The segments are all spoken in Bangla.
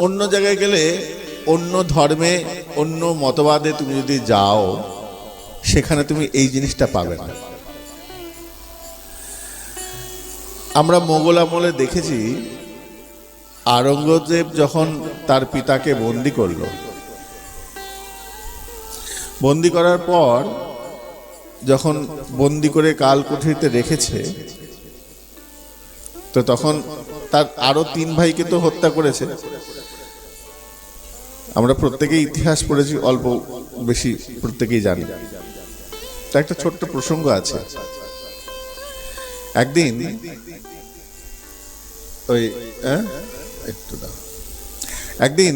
অন্য জায়গায় গেলে, অন্য ধর্মে, অন্য মতবাদে তুমি যদি যাও, সেখানে তুমি এই জিনিসটা পাবে না। আমরা মোগল আমলে দেখেছি, আওরঙ্গজেব যখন তার পিতাকে বন্দি করলো, বন্দি করার পর যখন বন্দি করে কালকুঠিতে রেখেছে, তো তখন তার আরো 3 ভাইকে তো হত্যা করেছে। আমরা প্রত্যেকেই ইতিহাস পড়েছি, অল্প বেশি প্রত্যেকেই জানি। তা একটা ছোট্ট প্রসঙ্গ আছে। একদিন একদিন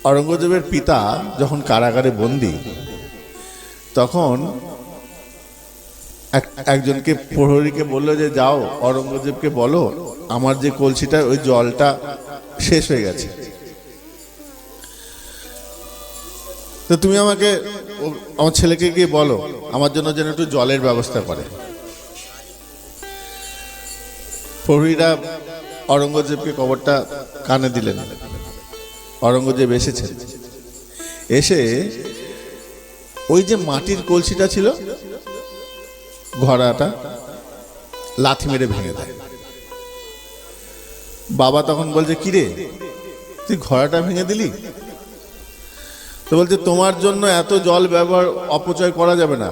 আওরঙ্গজেবের পিতা যখন কারাগারে বন্দী, তখন একজনকে প্রহরীকে বললো যে যাও আওরঙ্গজেবকে বলো আমার যে কলসিটা ওই জলটা শেষ হয়ে গেছে, তো তুমি আমাকে আমার ছেলেকে গিয়ে বলো আমার জন্য যেন একটু জলের ব্যবস্থা করে। প্রহরীরা আওরঙ্গজেবকে খবরটা কানে দিলেন। আওরঙ্গজেব এসেছেন, এসে ওই যে মাটির কলসিটা ছিল, ঘড়াটা লাথি মেরে ভেঙে দেয়। বাবা তখন বলছে, কিরে তুই ঘড়াটা ভেঙে দিলি? তো বলছে, তোমার জন্য এত জল ব্যবহার অপচয় করা যাবে না।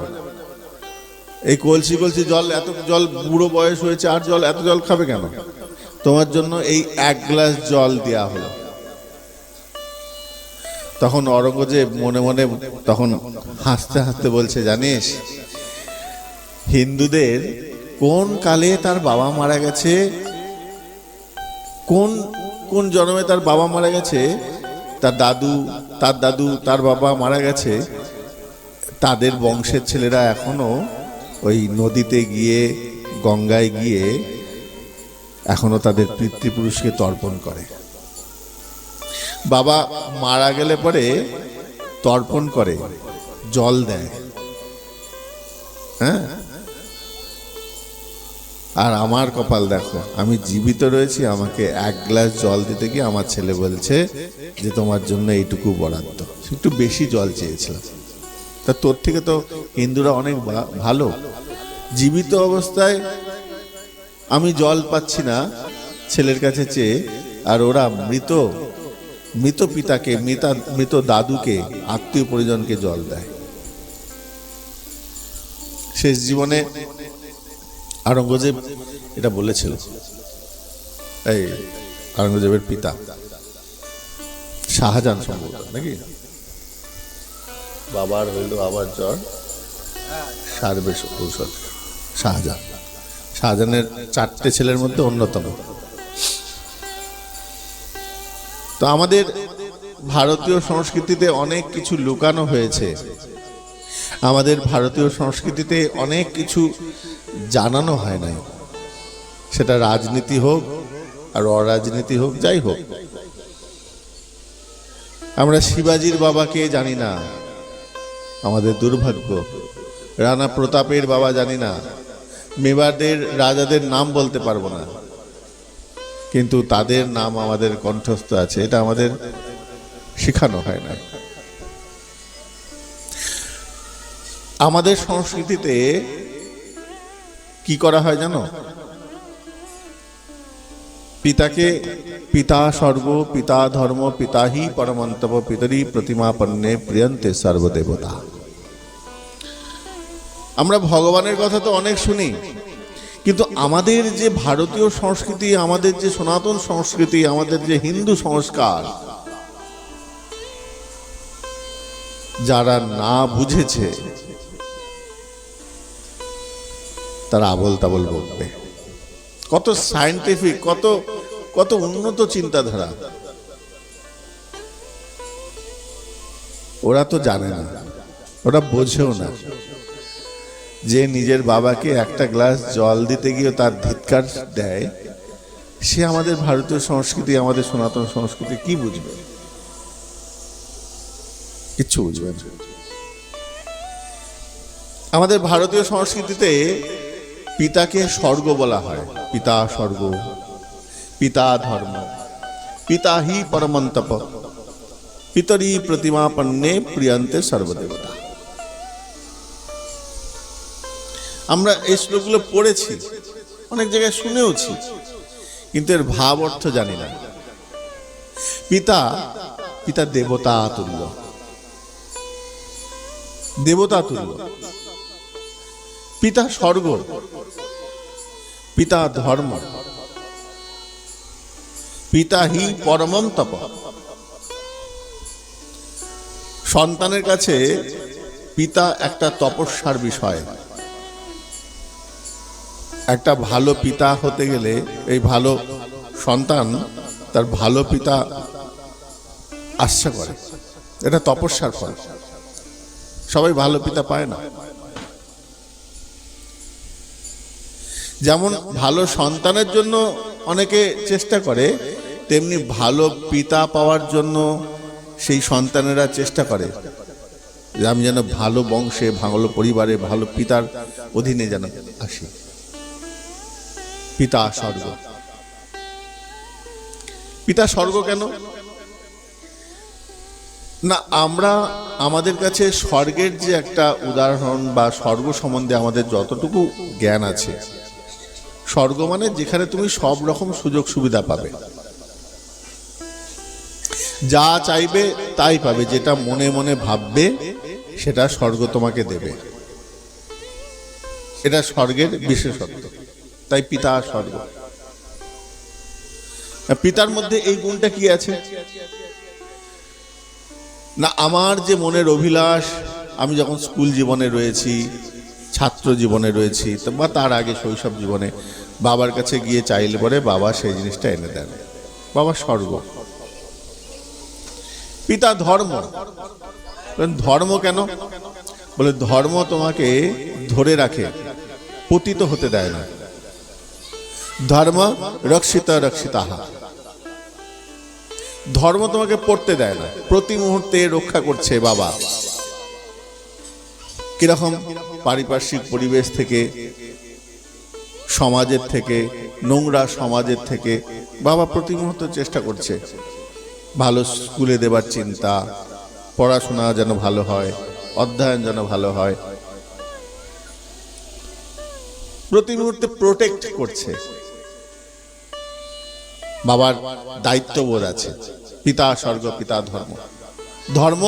এই কলসি কলসি জল, এত জল, বুড়ো বয়স হয়েছে, আর জল, এত জল খাবে কেন? তোমার জন্য এই 1 গ্লাস জল দেয়া হলো। তখন আওরঙ্গজেব মনে মনে তখন হাসতে হাসতে বলছে, জানিস হিন্দুদের কোন কালে তার বাবা মারা গেছে, কোন কোন জন্মে তার বাবা মারা গেছে, তার দাদু, তার দাদু, তার বাবা মারা গেছে, তাদের বংশের ছেলেরা এখনো ওই নদীতে গিয়ে, গঙ্গায় গিয়ে এখনো তাদের পিতৃপুরুষকে তর্পণ করে। বাবা মারা গেলে পরে তর্পণ করে, জল দেয়। হ্যাঁ, আর আমার কপাল দেখো, আমি জীবিত রয়েছি, আমাকে 1 গ্লাস জল দিতে গিয়ে আমার ছেলে বলছে যে তোমার জন্য এইটুকু বরাদ্দ। একটু বেশি জল চেয়েছিলাম। তা তোর থেকে তো হিন্দুরা অনেক ভালো, জীবিত অবস্থায় আমি জল পাচ্ছি না ছেলের কাছে চেয়ে, আর ওরা মৃত মৃত পিতাকে, মৃত দাদুকে, আত্মীয় পরিজনকে জল দেয়। শেষ জীবনে আওরঙ্গজেব এটা বলেছিল, এই আওরঙ্গজেবের পিতা শাহজাহান সম্ভবত, নাকি? বাবার হইল আবার জ্বর, সারবে ঔষধ। শাহজাহানের 4টে ছেলের মধ্যে অন্যতম। তো আমাদের ভারতীয় সংস্কৃতিতে অনেক কিছু লুকানো হয়েছে, আমাদের ভারতীয় সংস্কৃতিতে অনেক কিছু জানানো হয় নাই, সেটা রাজনীতি হোক আর অরাজনীতি হোক, যাই হোক। আমরা শিবাজির বাবাকে জানি না, আমাদের দুর্ভাগ্য। রানা প্রতাপের বাবা জানি না, মেবারের রাজাদের নাম বলতে পারবো না, কিন্তু তাদের নাম আমাদের কণ্ঠস্থ আছে, এটা আমাদের শেখানো হয় না। আমাদের সংস্কৃতিতে কি করা হয় জানো? পিতাকে পিতা স্বর্গ, পিতা ধর্ম, পিতাহি পরমন্তব, পিতরি প্রতিমাপন্নে প্রিয়ন্তে সর্বদেবতা। আমরা ভগবানের কথা তো অনেক শুনি, কিন্তু আমাদের যে ভারতীয় সংস্কৃতি, আমাদের যে সনাতন সংস্কৃতি, আমাদের যে হিন্দু সংস্কার, যারা না বুঝেছে তারা আবল তাবল বলবে। কত সায়েন্টিফিক, কত উন্নত চিন্তাধারা, ওরা তো জানে না, ওরা বোঝেও না যে নিজের বাবাকে 1 গ্লাস জল দিতে গিয়ে তার ধিক্কার দেয়, সে আমাদের ভারতীয় সংস্কৃতি, আমাদের সনাতন সংস্কৃতি কি বুঝবে? কিচ্ছু বুঝবে না। আমাদের ভারতীয় সংস্কৃতিতে পিতাকে স্বর্গ বলা হয়, পিতা স্বর্গ, পিতা ধর্ম। পিতা হি পরমন্তপ পিতরি প্রতিমাপন্নে প্রিয়ন্তে সর্বদেবতা। আমরা এই শ্লোকগুলো পড়েছি, অনেক জায়গায় শুনেওছি, কিন্তু এর ভাব অর্থ জানি না। পিতা, পিতা দেবতা তুল্য, দেবতা তুল্য। পিতা স্বর্গ, পিতা ধর্ম, পিতা হি পরমম তপ। সন্তানের কাছে পিতা একটা তপস্যার বিষয়। একটা ভালো পিতা হতে গেলে, এই ভালো সন্তান তার ভালো পিতা আশা করে, এটা তপস্যার ফল। সবাই ভালো পিতা পায় না। যেমন ভালো সন্তানের জন্য অনেকে চেষ্টা করে, তেমনি ভালো পিতা পাওয়ার জন্য সেই সন্তানেরা চেষ্টা করে যে আমি যেন ভালো বংশে, ভালো পরিবারে, ভালো পিতার অধীনে যেন আসি। পিতা স্বর্গ। পিতা স্বর্গ কেন না? আমরা আমাদের কাছে স্বর্গের যে একটা উদাহরণ বা স্বর্গ সম্বন্ধে আমাদের যতটুকু জ্ঞান আছে, স্বর্গ মানে যেখানে তুমি সব রকম সুযোগ সুবিধা পাবে, যা চাইবে তাই পাবে, যেটা মনে মনে ভাববে সেটা স্বর্গ তোমাকে দেবে। এটা স্বর্গের বিশেষত্ব। তাই পিতা স্বর্গ। পিতার মধ্যে এই গুণটা কি আছে না? আমার যে মনের অভিলাষ, আমি যখন স্কুল জীবনে রয়েছি, ছাত্র জীবনে রয়েছি, বা তার আগে শৈশব জীবনে বাবার কাছে গিয়ে চাইলে পরে বাবা সেই জিনিসটা এনে দেন। বাবা স্বর্গ। পিতা ধর্ম। ধর্ম কেন? বলে ধর্ম তোমাকে ধরে রাখে, পতিত হতে দেয় না। ধর্ম রক্ষিত রক্ষিতাহা। ধর্ম তোমাকে পড়তে দেয় না, প্রতি মুহূর্তে রক্ষা করছে বাবা। কিরকম? পারিপার্শ্বিক পরিবেশ থেকে, সমাজের থেকে, নোংরা সমাজের থেকে বাবা প্রতি মুহূর্তে চেষ্টা করছে। ভালো স্কুলে দেবার চিন্তা, পড়াশোনা যেন ভালো হয়, অধ্যয়ন যেন ভালো হয়, প্রতি মুহূর্তে প্রোটেক্ট করছে। বাবার দায়িত্ববোধ আছে। পিতা স্বর্গ, পিতা ধর্ম। ধর্ম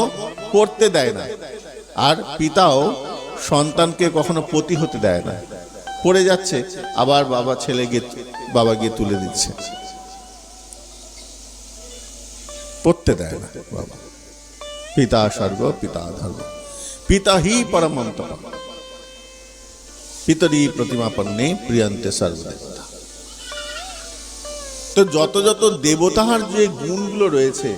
করতে দেয় না, আর পিতাও সন্তানকে কখনো পতি হতে দেয় না। পড়ে যাচ্ছে, আবার বাবা ছেলে গিয়ে বাবা গিয়ে তুলে দিচ্ছে, পড়তে দেয় না বাবা। পিতা স্বর্গ, পিতা ধর্ম। পিতা হি পরমম তপ পিতরি প্রতিমাপন্নে প্রিয়ন্তে সর্বদেবতা। তো যত যত দেবতার যে গুণগুলো রয়েছে,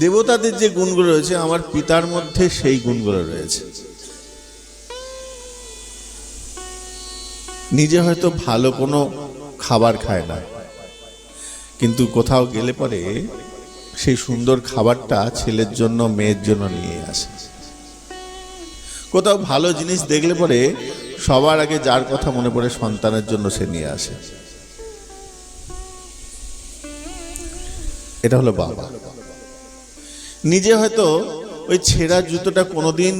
দেবতাদের যে গুণগুলো রয়েছে, আমার পিতার মধ্যে সেই গুণগুলো রয়েছে। নিজে হয়তো ভালো কোনো খাবার খায় না, কিন্তু কোথাও গেলে পরে সেই সুন্দর খাবারটা ছেলের জন্য, মেয়ের জন্য নিয়ে আসে। কোথাও ভালো জিনিস দেখলে পরে সবার আগে যার কথা মনে পড়ে, সন্তানের জন্য সে নিয়ে আসে। এটা হলো বাবা। নিজে হয়তো ওই ছেঁড়া জুতোটা কোনোদিন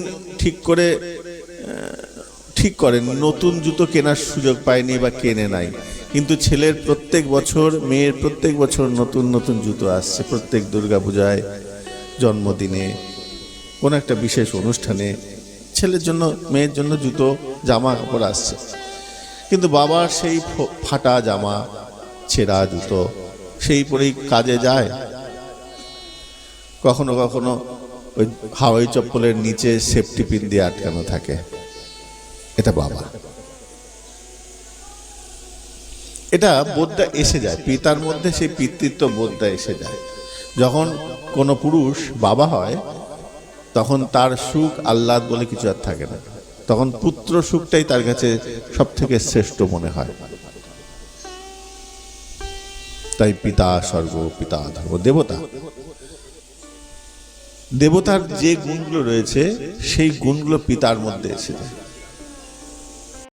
ঠিক করেন, নতুন জুতো কেনার সুযোগ পায়নি বা কেনে নাই, কিন্তু ছেলের প্রত্যেক বছর, মেয়ের প্রত্যেক বছর নতুন নতুন জুতো আসছে। প্রত্যেক দুর্গাপূজায়, জন্মদিনে, কোনো একটা বিশেষ অনুষ্ঠানে ছেলের জন্য, মেয়ের জন্য জুতো, জামা কাপড় আসছে। কিন্তু বাবার সেই ফাটা জামা, ছেঁড়া জুতো, সেই পরেই কাজে যায়। কখনো কখনো ওই হাওয়াই চপ্পলের নিচে সেফটি পিন দিয়ে আটকানো থাকে। এটা বাবা। এটা বোধটা এসে যায় পিতার মধ্যে, সেই পিতৃত্ব বোধটা এসে যায়। যখন কোনো পুরুষ বাবা হয়, তখন তার সুখ আহ্লাদ বলে কিছু আর থাকে না। তখন পুত্র সুখটাই তার কাছে সব থেকে শ্রেষ্ঠ মনে হয়। তাই পিতা স্বর্গ, পিতা ধর্ম। দেবতা, দেবতার যে গুণগুলো রয়েছে সেই গুণগুলো পিতার মধ্যে এসে যায়।